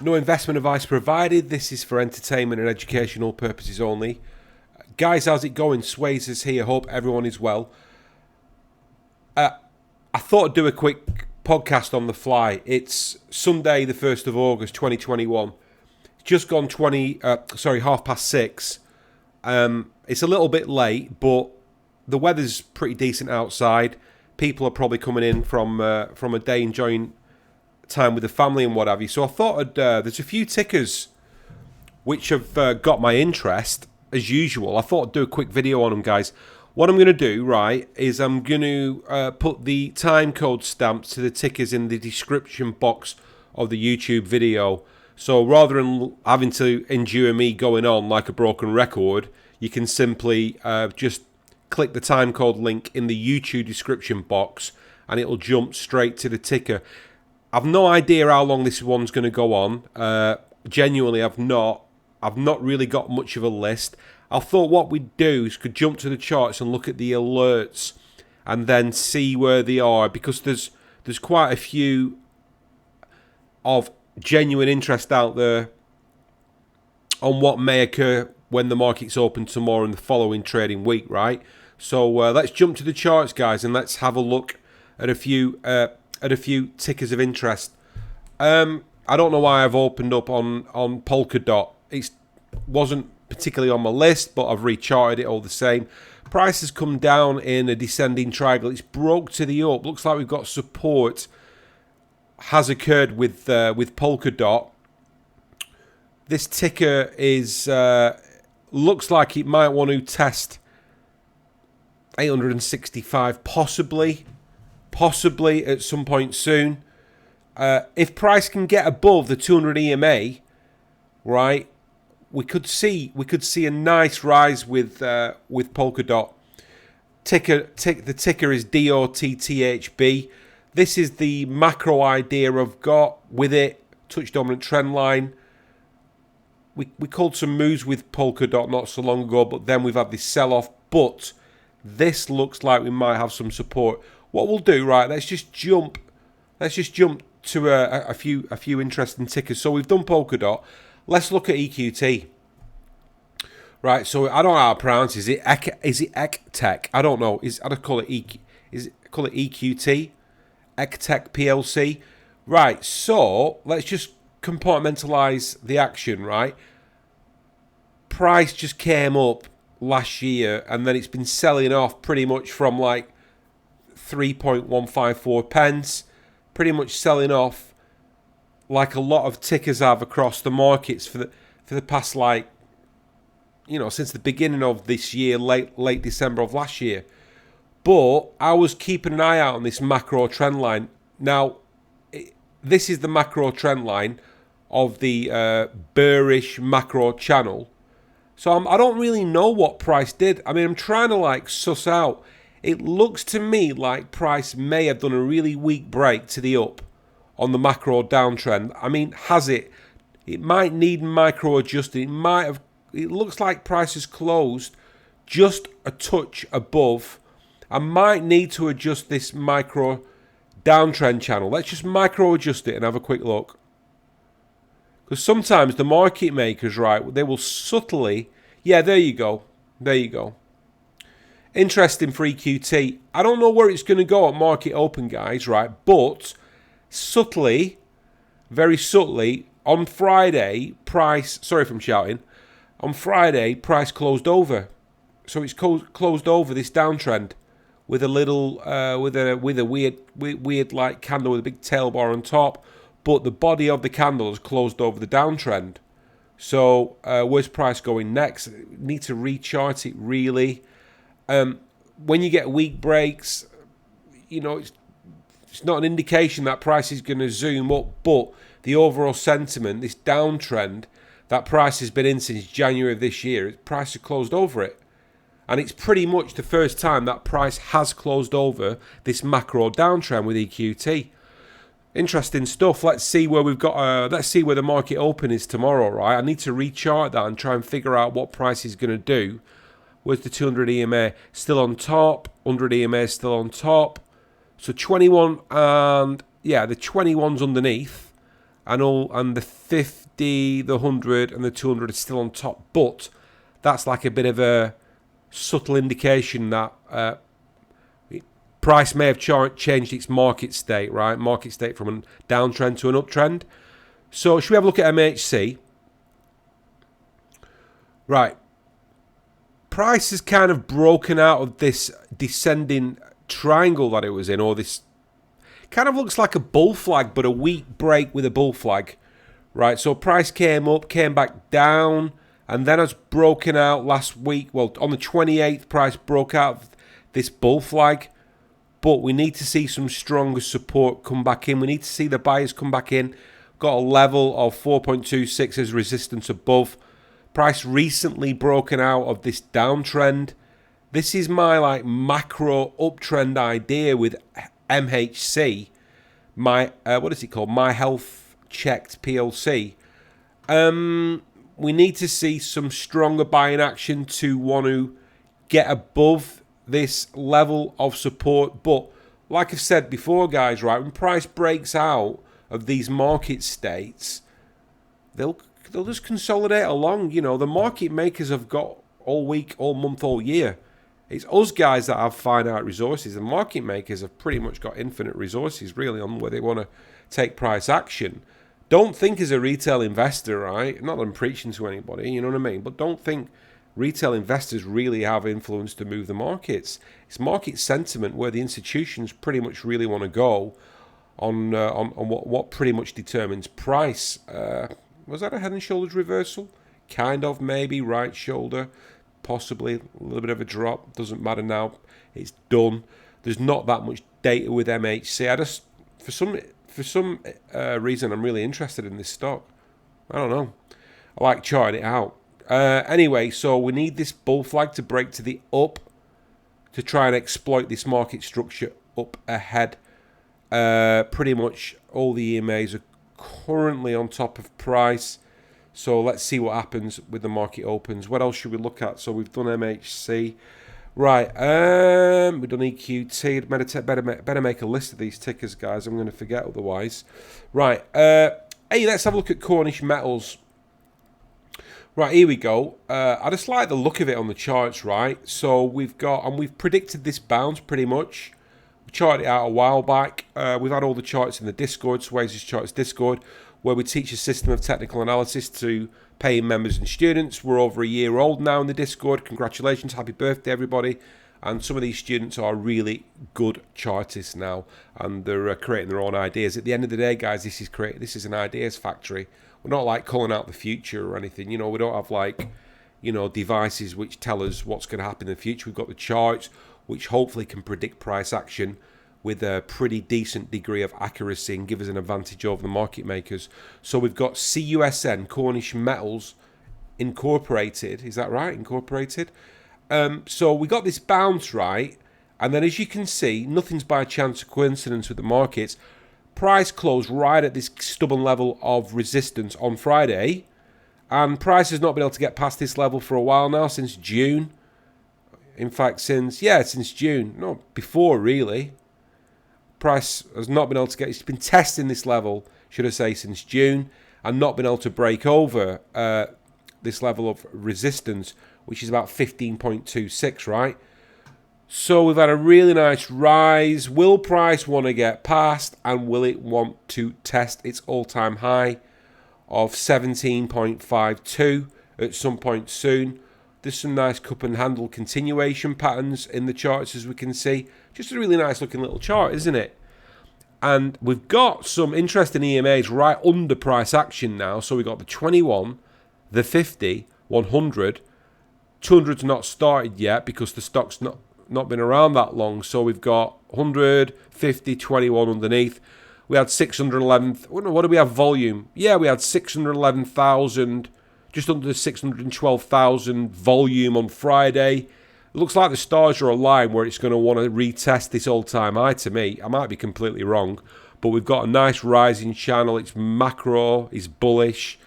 No investment advice provided. This is for entertainment and educational purposes only. Guys, how's it going? Sways is here. Hope everyone is well. I thought I'd do a quick podcast on the fly. It's Sunday, the 1st of August, 2021. It's just gone 6:30. It's a little bit late, but the weather's pretty decent outside. People are probably coming in from a day enjoying time with the family and what have you. So I thought there's a few tickers which have got my interest, as usual. I thought I'd do a quick video on them, guys. What I'm going to do, right, is I'm going to put the time code stamps to the tickers in the description box of the YouTube video. So rather than having to endure me going on like a broken record, you can simply just click the time code link in the YouTube description box and it'll jump straight to the ticker. I've no idea how long this one's going to go on. Genuinely, I've not really got much of a list. I thought what we'd do is could jump to the charts and look at the alerts and then see where they are, because there's quite a few of genuine interest out there on what may occur when the market's open tomorrow and the following trading week, right? So let's jump to the charts, guys, and let's have a look at a few tickers of interest. I don't know why I've opened up on Polkadot. It wasn't particularly on my list, but I've recharted it all the same. Price has come down in a descending triangle. It's broke to the up. Looks like we've got support has occurred with Polkadot. This ticker is looks like it might want to test 865, possibly at some point soon. If price can get above the 200 EMA, right, we could see a nice rise with Polkadot. The ticker is DOTTHB. This is the macro idea I've got with it. Touch dominant trend line. We called some moves with Polkadot not so long ago, but then we've had this sell-off. But this looks like we might have some support. What we'll do, right? Let's just jump to a few interesting tickers. So we've done Polkadot. Let's look at EQT. Right. So I don't know how to pronounce. Is it EQT? I don't know. I'd call it EQT, EQT PLC. Right. So let's just compartmentalize the action. Right. Price just came up last year, and then it's been selling off pretty much from like 3.154 pence, pretty much selling off like a lot of tickers have across the markets for the past, like, you know, since the beginning of this year, late December of last year. But I was keeping an eye out on this macro trend line. Now, this is the macro trend line of the bearish macro channel. So I don't really know what price did. I mean, I'm trying to like suss out. It looks to me like price may have done a really weak break to the up on the macro downtrend. I mean, has it? It might need micro adjusting. It looks like price is closed just a touch above. I might need to adjust this micro downtrend channel. Let's just micro adjust it and have a quick look. Because sometimes the market makers, right, they will subtly... Yeah, there you go. There you go. Interesting for EQT. I don't know where it's going to go at market open, guys, right? But subtly, very subtly, on Friday, price... Sorry if I'm shouting. On Friday, price closed over. So it's closed over this downtrend with a little... with a weird like candle with a big tail bar on top. But the body of the candle has closed over the downtrend. So where's price going next? Need to rechart it, really. When you get weak breaks, you know, it's not an indication that price is going to zoom up. But the overall sentiment, this downtrend that price has been in since January of this year, price has closed over it. And it's pretty much the first time that price has closed over this macro downtrend with EQT. Interesting stuff. Let's see where we've got. Let's see where the market open is tomorrow, right? I need to rechart that and try and figure out what price is going to do. Where's the 200 EMA? Still on top. 100 EMA still on top. So 21 and yeah, the 21's underneath. and the 50, the 100, and the 200 are still on top. But that's like a bit of a subtle indication that price may have changed its market state, right? Market state from a downtrend to an uptrend. So should we have a look at MHC? Right. Price has kind of broken out of this descending triangle that it was in, or this kind of looks like a bull flag, but a weak break with a bull flag, right? So price came up, came back down, and then has broken out last week. Well, on the 28th, price broke out of this bull flag, but we need to see some stronger support come back in. We need to see the buyers come back in. Got a level of 4.26 as resistance above. Price recently broken out of this downtrend. This is my like macro uptrend idea with MHC. My what is it called? My Health Checked PLC. We need to see some stronger buying action to want to get above this level of support. But like I've said before, guys, right, when price breaks out of these market states, they'll just consolidate along. You know, the market makers have got all week, all month, all year. It's us guys that have finite resources. The market makers have pretty much got infinite resources, really, on where they want to take price action. Don't think as a retail investor, right? Not that I'm preaching to anybody, you know what I mean? But don't think retail investors really have influence to move the markets. It's market sentiment where the institutions pretty much really want to go on what pretty much determines price. Was that a head and shoulders reversal? Kind of, maybe. Right shoulder, possibly. A little bit of a drop. Doesn't matter now. It's done. There's not that much data with MHC. I just, for some reason, I'm really interested in this stock. I don't know. I like charting it out. Anyway, so we need this bull flag to break to the up to try and exploit this market structure up ahead. Pretty much all the EMAs are currently on top of price, so let's see what happens with the market opens. What else should we look at? So we've done MHC, right? We've done EQT. Better make a list of these tickers, guys. I'm going to forget otherwise. Right. Hey, let's have a look at Cornish Metals. Right, here we go. I just like the look of it on the charts, right? So we've predicted this bounce pretty much. We charted it out a while back. We've had all the charts in the Discord, Swayze's Charts Discord, where we teach a system of technical analysis to paying members and students. We're over a year old now in the Discord. Congratulations, happy birthday, everybody. And some of these students are really good chartists now, and they're creating their own ideas. At the end of the day, guys, this is an ideas factory. We're not like calling out the future or anything. You know, we don't have like, you know, devices which tell us what's going to happen in the future. We've got the charts, which hopefully can predict price action with a pretty decent degree of accuracy and give us an advantage over the market makers. So we've got CUSN, Cornish Metals Incorporated. Is that right? Incorporated. So we got this bounce, right? And then as you can see, nothing's by chance or coincidence with the markets. Price closed right at this stubborn level of resistance on Friday. And price has not been able to get past this level for a while now, since June. In fact, since June. No, before really. Price has not been able to it's been testing this level, should I say, since June, and not been able to break over this level of resistance, which is about 15.26, right? So we've had a really nice rise. Will price want to get past, and will it want to test its all-time high of 17.52 at some point soon? There's some nice cup and handle continuation patterns in the charts, as we can see. Just a really nice looking little chart, isn't it? And we've got some interesting EMAs right under price action now. So we've got the 21, the 50, 100. 200's not started yet because the stock's not been around that long. So we've got 100, 50, 21 underneath. We had 611. What do we have volume? Yeah, we had 611,000, just under 612,000 volume on Friday. It looks like the stars are aligned where it's going to want to retest this all-time high to me. I might be completely wrong, but we've got a nice rising channel. It's macro, it's bullish.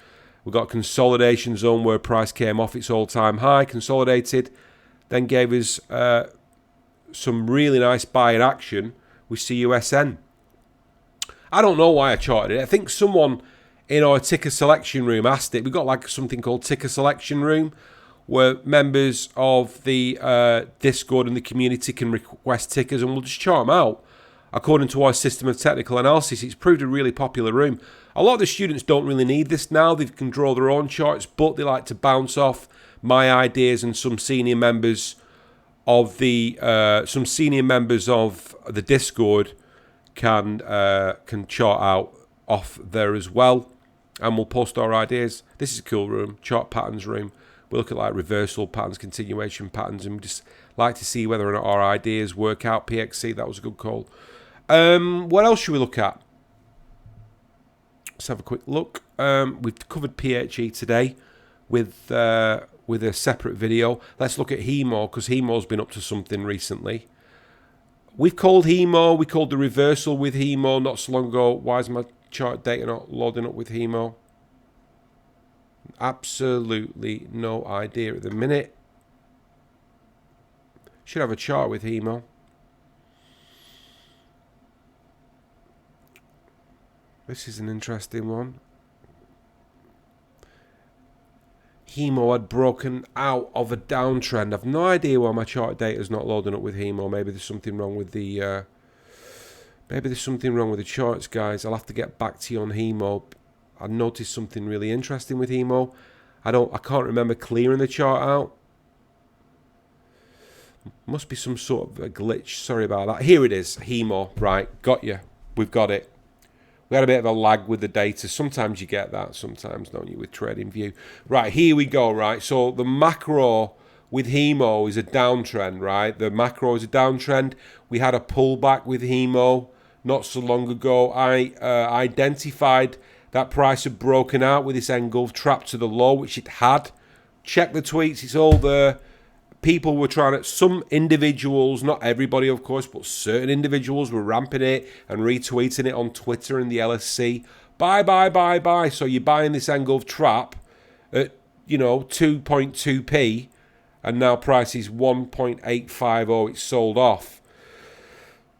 We've got a consolidation zone where price came off its all-time high, consolidated, then gave us some really nice buying action with CUSN. I don't know why I charted it. I think someone in our ticker selection room asked it. We've got like something called ticker selection room, where members of the Discord and the community can request tickers, and we'll just chart them out according to our system of technical analysis. It's proved a really popular room. A lot of the students don't really need this now. They can draw their own charts, but they like to bounce off my ideas, and some senior members of the Discord can chart out off there as well, and we'll post our ideas. This is a cool room, chart patterns room. We look at like reversal patterns, continuation patterns, and we just like to see whether or not our ideas work out. PXC, that was a good call. What else should we look at? Let's have a quick look. We've covered PHE today with a separate video. Let's look at HEMO, because HEMO's been up to something recently. We've called HEMO. We called the reversal with HEMO not so long ago. Why is my chart data not loading up with HEMO? Absolutely no idea at the minute. Should have a chart with HEMO. This is an interesting one. HEMO had broken out of a downtrend. I've no idea why my chart data is not loading up with HEMO. Maybe there's something wrong with the charts, guys. I'll have to get back to you on HEMO. I noticed something really interesting with HEMO. I can't remember clearing the chart out. Must be some sort of a glitch. Sorry about that. Here it is, HEMO. Right, got you. We've got it. We had a bit of a lag with the data. Sometimes you get that, sometimes don't you, with TradingView. Right, here we go, right? So the macro with HEMO is a downtrend, right? The macro is a downtrend. We had a pullback with HEMO not so long ago. I identified that price had broken out with this engulf trap to the low, which it had. Check the tweets, it's all there. People were trying to, some individuals, not everybody of course, but certain individuals were ramping it and retweeting it on Twitter and the LSC. Buy, buy, buy, buy. So you're buying this engulf trap at, 2.2p, and now price is 1.850. It's sold off.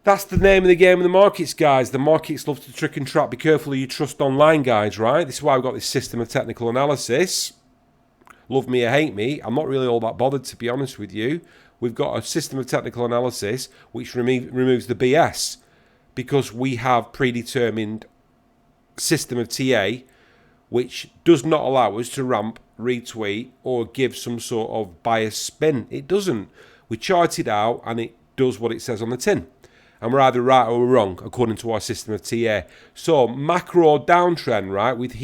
That's the name of the game in the markets, guys. The markets love to trick and trap. Be careful who you trust online, guys, right? This is why we've got this system of technical analysis. Love me or hate me, I'm not really all that bothered, to be honest with you. We've got a system of technical analysis which removes the BS, because we have predetermined system of TA which does not allow us to ramp, retweet, or give some sort of bias spin. It doesn't. We chart it out and it does what it says on the tin. And we're either right or we're wrong according to our system of TA. So macro downtrend, right, with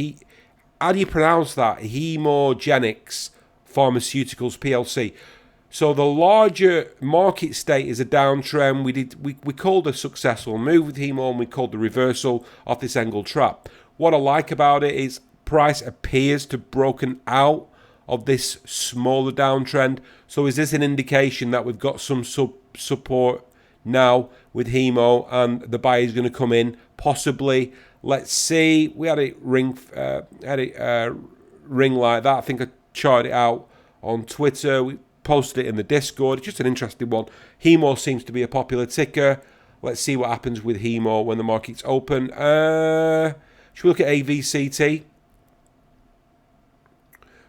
how do you pronounce that? Hemogenics Pharmaceuticals PLC. So the larger market state is a downtrend. We called a successful move with HEMO, and we called the reversal of this angle trap. What I like about it is price appears to have broken out of this smaller downtrend. So is this an indication that we've got some support now with HEMO and the buy is going to come in? Possibly. Let's see. We had it ring like that. I think I charted it out on Twitter. We posted it in the Discord. It's just an interesting one. HEMO seems to be a popular ticker. Let's see what happens with HEMO when the market's open. Should we look at AVCT?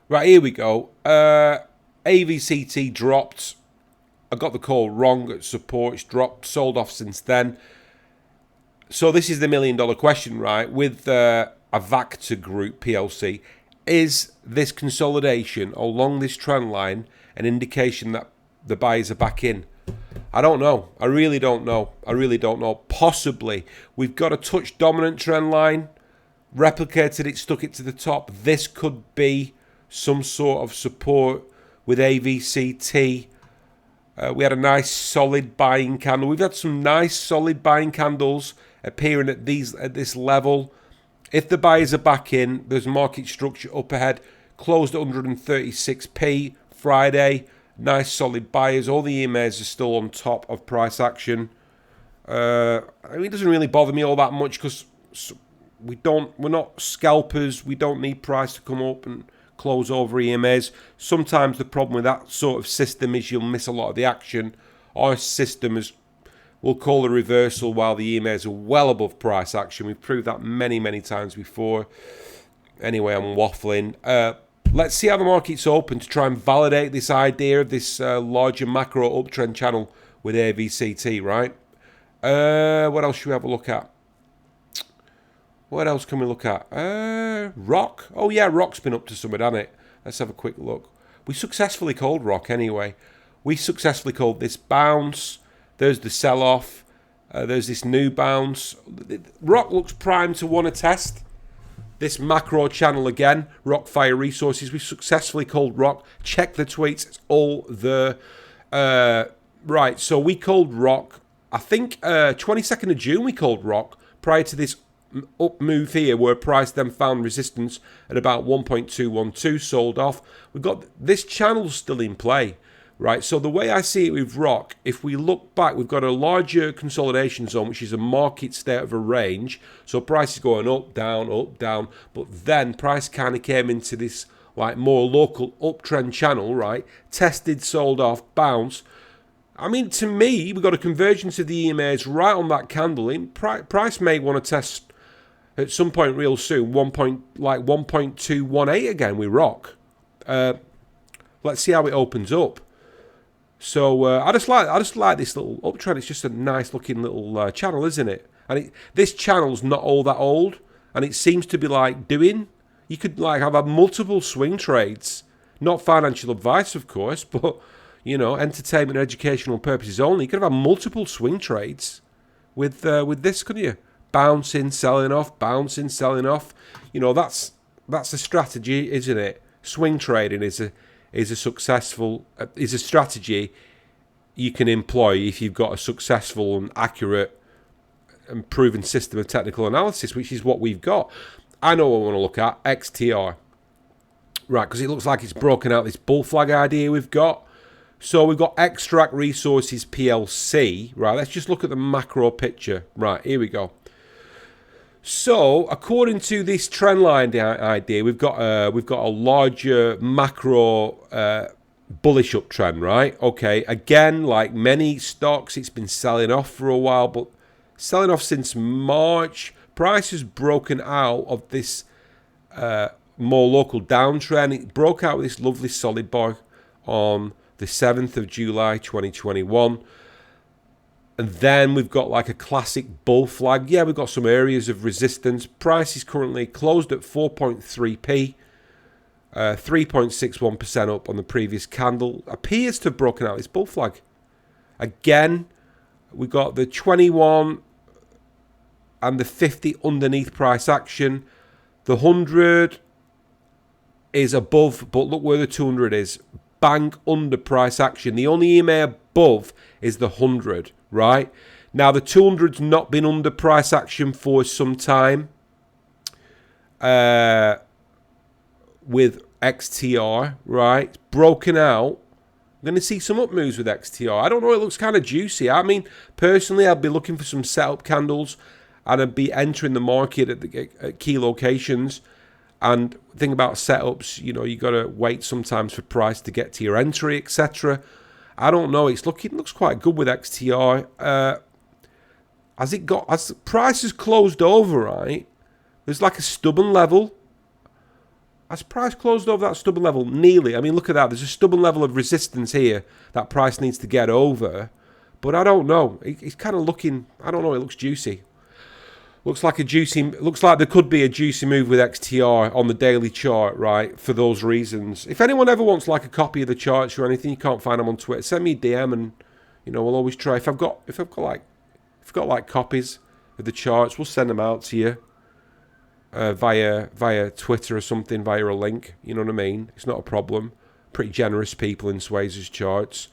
Right, here we go. AVCT dropped. I got the call wrong at support. It's dropped, sold off since then. So this is the $1 million question, right? With AVCT Group PLC, is this consolidation along this trend line an indication that the buyers are back in? I don't know. I really don't know. Possibly. We've got a touch dominant trend line, replicated it, stuck it to the top. This could be some sort of support with AVCT. We had a nice solid buying candle. We've had some nice solid buying candles appearing at this level. If the buyers are back in, there's market structure up ahead. Closed at 136p Friday. Nice solid buyers. All the EMAs are still on top of price action. It doesn't really bother me all that much, because we're not scalpers. We don't need price to come up and close over EMAs. Sometimes the problem with that sort of system is you'll miss a lot of the action. Our system is, we'll call a reversal while the EMAs are well above price action. We've proved that many, many times before. Anyway, I'm waffling. Let's see how the market's open to try and validate this idea of this larger macro uptrend channel with AVCT, right? What else should we have a look at? What else can we look at? Rock. Oh, yeah, Rock's been up to something, hasn't it? Let's have a quick look. We successfully called Rock anyway. We successfully called this bounce. There's the sell-off. There's this new bounce. Rock looks primed to want to test this macro channel again. Rockfire Resources. We successfully called Rock. Check the tweets. It's all there. Right, so we called Rock. I think 22nd of June we called Rock prior to this up move here where price then found resistance at about 1.212, sold off. We've got this channel still in play, right? So the way I see it with Rock, if we look back, we've got a larger consolidation zone, which is a market state of a range. So price is going up, down, but then price kind of came into this like more local uptrend channel, right? Tested, sold off, bounce. I mean, to me, we've got a convergence of the EMAs right on that candle. Price may want to test at some point real soon 1.218 again with Rock. Let's see how it opens up. So I just like this little uptrend. It's just a nice looking little channel, isn't it? And this channel's not all that old, and it seems to be like doing. You could like have multiple swing trades, not financial advice, of course, but you know, entertainment and educational purposes only. You could have multiple swing trades with this, couldn't you? Bouncing, selling off, bouncing, selling off. You know, that's a strategy, isn't it? Swing trading is a strategy you can employ if you've got a successful and accurate and proven system of technical analysis, which is what we've got. I know what I want to look at, XTR. Right, because it looks like it's broken out this bull flag idea we've got. So we've got Extract Resources PLC. Right, let's just look at the macro picture. Right, here we go. So, according to this trendline idea, we've got a larger macro bullish uptrend, right? Okay, again, like many stocks, it's been selling off for a while, but selling off since March. Price has broken out of this more local downtrend. It broke out with this lovely solid boy on the 7th of July 2021. And then we've got like a classic bull flag. Yeah, we've got some areas of resistance. Price is currently closed at 4.3p. 3.61% up on the previous candle. Appears to have broken out this bull flag. Again, we've got the 21 and the 50 underneath price action. The 100 is above, but look where the 200 is. Bang under price action. The only EMA above is the 100. Right now, the 200's not been under price action for some time. With XTR, right, it's broken out. I'm going to see some up moves with XTR. I don't know. It looks kind of juicy. I mean, personally, I'd be looking for some setup candles, and I'd be entering the market at key locations. And think about setups. You know, you got to wait sometimes for price to get to your entry, etc. I don't know. It looks quite good with XTR. As the price has closed over, right? There's like a stubborn level. Has price closed over that stubborn level? Nearly. I mean, look at that. There's a stubborn level of resistance here that price needs to get over. But I don't know. It's kind of looking. I don't know. It looks juicy. Looks like there could be a juicy move with XTR on the daily chart, right? For those reasons. If anyone ever wants like a copy of the charts or anything, you can't find them on Twitter. Send me a DM, and you know we'll always try. If I've got like copies of the charts, we'll send them out to you via Twitter or something, via a link. You know what I mean? It's not a problem. Pretty generous people in Swayze's charts.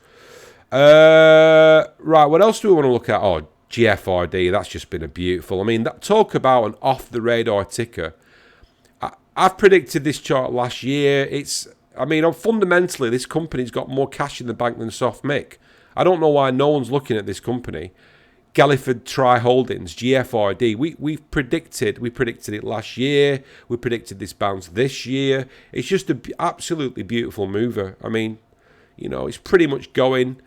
Right. What else do we want to look at? Oh, GFRD, that's just been a beautiful. I mean, talk about an off-the-radar ticker. I've predicted this chart last year. Fundamentally, this company's got more cash in the bank than Soft Mick. I don't know why no one's looking at this company. Galliford Try Holdings, GFRD. We predicted it last year. We predicted this bounce this year. It's just an absolutely beautiful mover. I mean, you know, it's pretty much going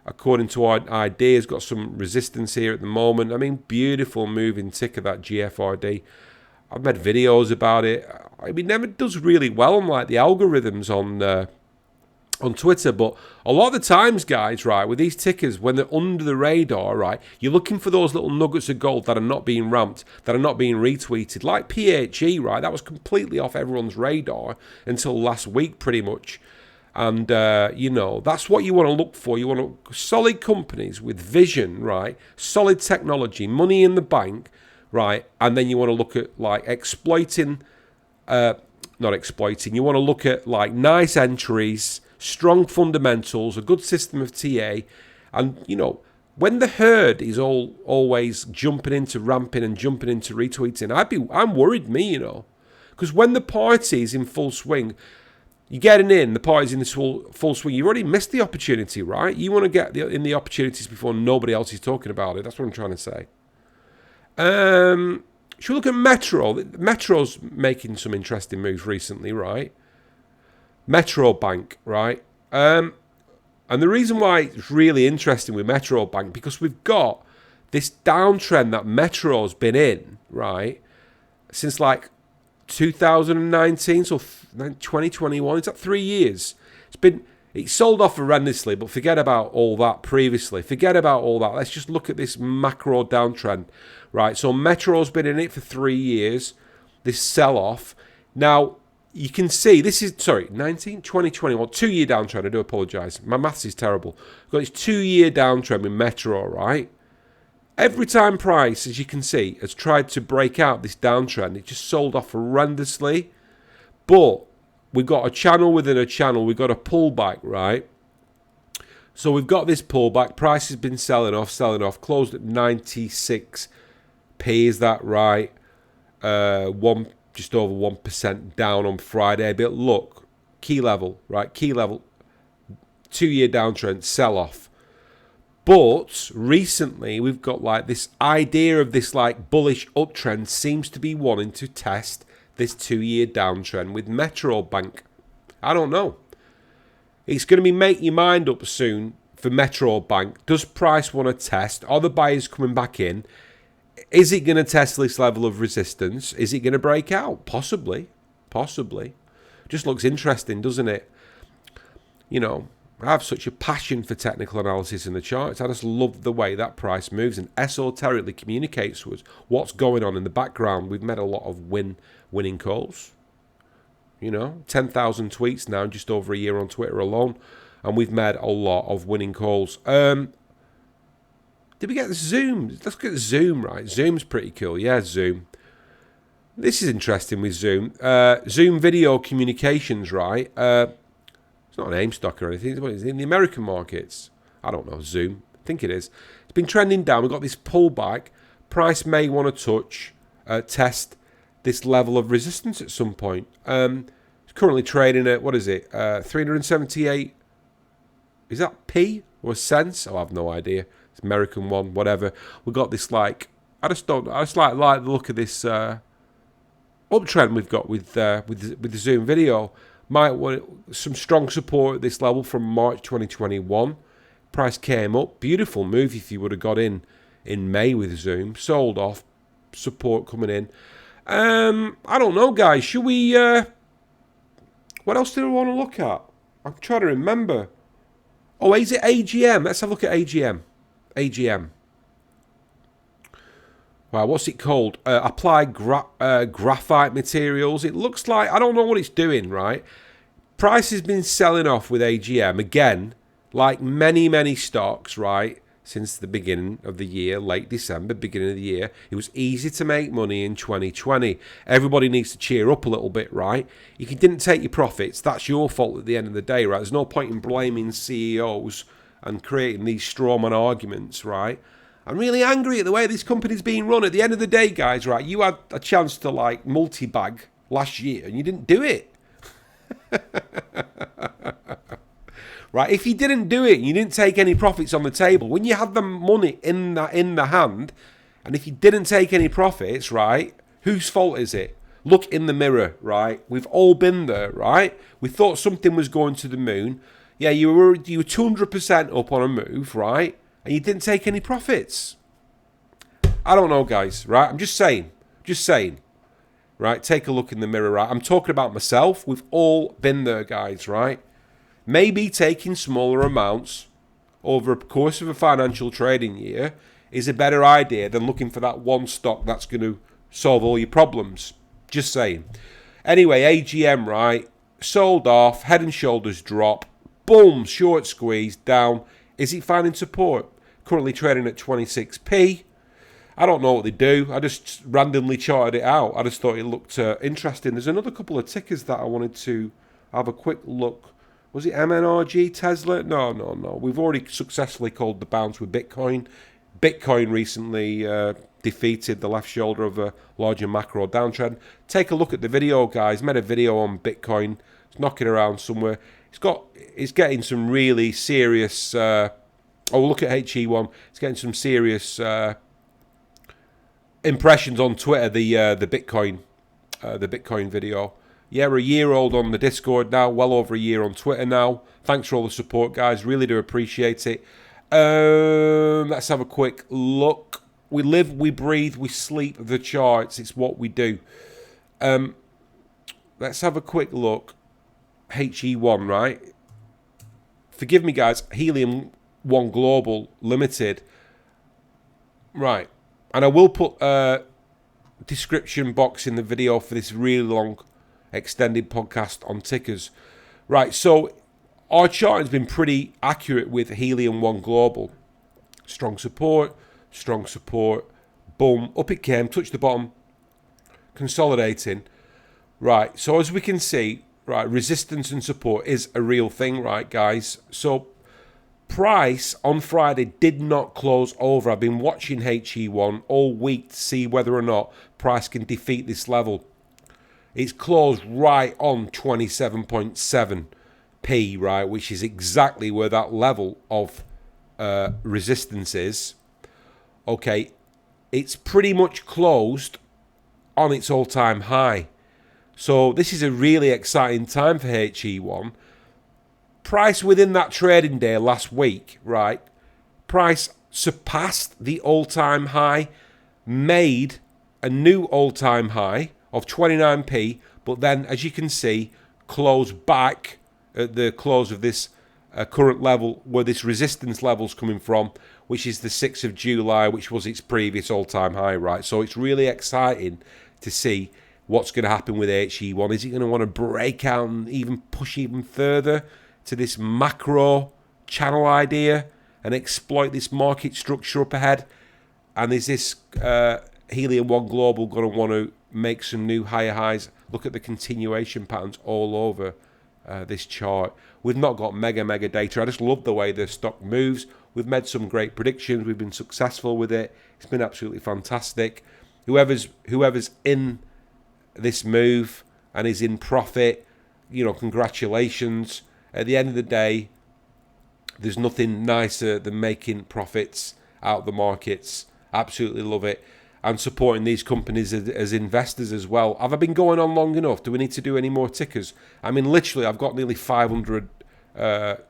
according to our ideas. Got some resistance here at the moment. I mean, beautiful moving ticker, that GFRD. I've made videos about it. I mean, never does really well on like the algorithms on Twitter, but a lot of the times, guys, right, with these tickers, when they're under the radar, right, you're looking for those little nuggets of gold that are not being ramped, that are not being retweeted, like PHE, right, that was completely off everyone's radar until last week, pretty much. And, you know, that's what you want to look for. You want solid companies with vision, right, solid technology, money in the bank, right, and then you want to look at, like, not exploiting, you want to look at, like, nice entries, strong fundamentals, a good system of TA, and, you know, when the herd is always jumping into ramping and jumping into retweeting, I'm worried, you know, because when the party's in full swing, you're getting in, the party's in the full swing, you've already missed the opportunity, right? You want to get in the opportunities before nobody else is talking about it. That's what I'm trying to say. Should we look at MTRO? Metro's making some interesting moves recently, right? MTRO Bank, right? And the reason why it's really interesting with MTRO Bank, because we've got this downtrend that MTRO's been in, right, since like 2019, so 2021, it's like 3 years. It sold off horrendously, but forget about all that previously. Forget about all that. Let's just look at this macro downtrend, right? So MTRO's been in it for 3 years, this sell-off. Now, you can see, this is, 2021, 2-year downtrend. I do apologise. My maths is terrible. We've got this 2-year downtrend with MTRO, right? Every time price, as you can see, has tried to break out this downtrend, it just sold off horrendously. But we've got a channel within a channel. We've got a pullback, right? So we've got this pullback. Price has been selling off, closed at 96p. Is that right? Just over 1% down on Friday. But look, key level, right? Key level, 2-year downtrend, sell off. But recently, we've got like this idea of this like bullish uptrend seems to be wanting to test this 2-year downtrend with MTRO Bank. I don't know. It's going to be make your mind up soon for MTRO Bank. Does price want to test? Are the buyers coming back in? Is it going to test this level of resistance? Is it going to break out? Possibly. Just looks interesting, doesn't it? You know, I have such a passion for technical analysis in the charts. I just love the way that price moves and esoterically communicates to us what's going on in the background. We've made a lot of winning calls. You know, 10,000 tweets now, just over a year on Twitter alone. And we've made a lot of winning calls. Did we get Zoom? Let's get Zoom, right? Zoom's pretty cool. Yeah, Zoom. This is interesting with Zoom. Zoom video communications, right? It's not an AIM stock or anything. It's in the American markets. I don't know, Zoom. I think it is. It's been trending down. We've got this pullback. Price may want to test this level of resistance at some point. It's currently trading at, 378. Is that P or cents? Oh, I have no idea. It's American one, whatever. We've got this like I just like the look of this uptrend we've got with the Zoom video. Might want some strong support at this level from March 2021. Price came up. Beautiful move if you would have got in May with Zoom. Sold off. Support coming in. I don't know, guys. Should we? What else do we want to look at? I'm trying to remember. Oh, is it AGM? Let's have a look at AGM. AGM. Wow, what's it called? Applied graphite materials. It looks like, I don't know what it's doing, right? Price has been selling off with AGM. Again, like many stocks, right? Since the beginning of the year, late December, beginning of the year, it was easy to make money in 2020. Everybody needs to cheer up a little bit, right? If you didn't take your profits, that's your fault at the end of the day, right? There's no point in blaming CEOs and creating these strawman arguments, right? I'm really angry at the way this company's being run. At the end of the day, guys, right, you had a chance to, like, multi-bag last year and you didn't do it. Right, if you didn't do it, you didn't take any profits on the table. When you had the money in the hand, and if you didn't take any profits, right, whose fault is it? Look in the mirror, right? We've all been there, right? We thought something was going to the moon. Yeah, you were 200% up on a move, right? And you didn't take any profits. I don't know, guys, right? I'm just saying. right? Take a look in the mirror, right? I'm talking about myself. We've all been there, guys, right? Maybe taking smaller amounts over a course of a financial trading year is a better idea than looking for that one stock that's going to solve all your problems. Just saying. Anyway, AGM, right? Sold off, head and shoulders drop, boom, short squeeze, down. Is it finding support? Currently trading at 26p. I don't know what they do. I just randomly charted it out. I just thought it looked interesting. There's another couple of tickers that I wanted to have a quick look. Was it MNRG, Tesla? No. We've already successfully called the bounce with Bitcoin. Bitcoin recently defeated the left shoulder of a larger macro downtrend. Take a look at the video, guys. Made a video on Bitcoin. It's knocking around somewhere. It's getting some really serious. Look at HE1. It's getting some serious impressions on Twitter. The Bitcoin video. Yeah, we're a year old on the Discord now. Well over a year on Twitter now. Thanks for all the support, guys. Really do appreciate it. Let's have a quick look. We live, we breathe, we sleep the charts. It's what we do. Let's have a quick look. HE1, right? Forgive me, guys. Helium 1 Global Limited. Right. And I will put a description box in the video for this really long extended podcast on tickers. Right, so our chart has been pretty accurate with Helium 1 Global. Strong support, boom, up it came, touched the bottom, consolidating. Right, so as we can see, right, resistance and support is a real thing, right, guys? So price on Friday did not close over. I've been watching HE1 all week to see whether or not price can defeat this level. It's closed right on 27.7p, right, which is exactly where that level of resistance is. Okay, it's pretty much closed on its all-time high. So this is a really exciting time for HE1. Price within that trading day last week, right, price surpassed the all-time high, made a new all-time high of 29p, but then, as you can see, closed back at the close of this current level where this resistance level's coming from, which is the 6th of July, which was its previous all-time high, right? So it's really exciting to see what's going to happen with HE1. Is it going to want to break out and even push even further to this macro channel idea and exploit this market structure up ahead? And is this Helium 1 Global going to want to make some new higher highs? Look at the continuation patterns all over this chart. We've not got mega data. I just love the way the stock moves. We've made some great predictions. We've been successful with it. It's been absolutely fantastic. Whoever's in this move and is in profit, you know, congratulations. At the end of the day, there's nothing nicer than making profits out of the markets. Absolutely love it. And supporting these companies as investors as well. Have I been going on long enough? Do we need to do any more tickers? I mean, literally, I've got nearly 500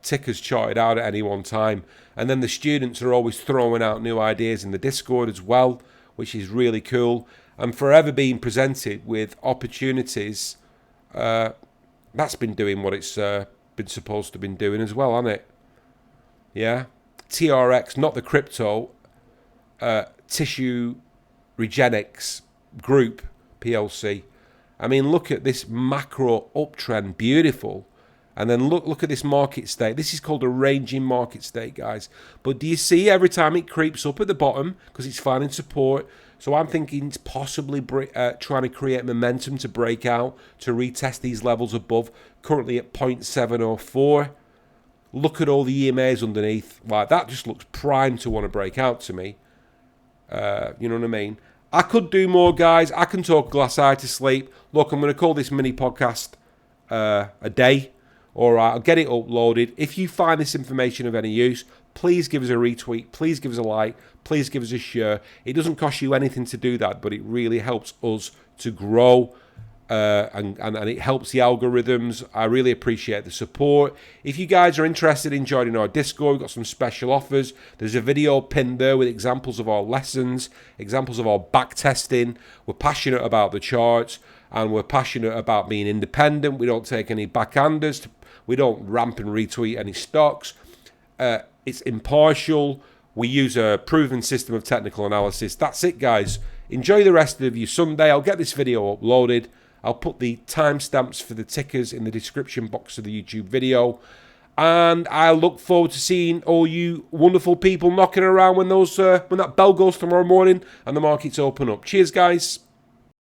tickers charted out at any one time. And then the students are always throwing out new ideas in the Discord as well, which is really cool. And forever being presented with opportunities, that's been doing what it's been supposed to have been doing as well, hasn't it? Yeah. TRX, not the crypto, Tissue Regenics Group PLC. I mean, look at this macro uptrend, beautiful. And then look at this market state. This is called a ranging market state, guys. But do you see every time it creeps up at the bottom because it's finding support? So I'm thinking it's possibly trying to create momentum to break out, to retest these levels above, currently at 0.704. Look at all the EMAs underneath. Like, that just looks primed to want to break out to me. You know what I mean? I could do more, guys. I can talk glass eye to sleep. Look, I'm going to call this mini podcast a day. All right, I'll get it uploaded. If you find this information of any use, please give us a retweet. Please give us a like. Please give us a share. It doesn't cost you anything to do that, but it really helps us to grow. And it helps the algorithms. I really appreciate the support. If you guys are interested in joining our Discord, we've got some special offers. There's a video pinned there with examples of our lessons, examples of our back testing. We're passionate about the charts. and we're passionate about being independent. We don't take any backhanders. We don't ramp and retweet any stocks. It's impartial. We use a proven system of technical analysis. That's it, guys. Enjoy the rest of your Sunday. I'll get this video uploaded. I'll put the timestamps for the tickers in the description box of the YouTube video. And I look forward to seeing all you wonderful people knocking around when that bell goes tomorrow morning and the markets open up. Cheers, guys.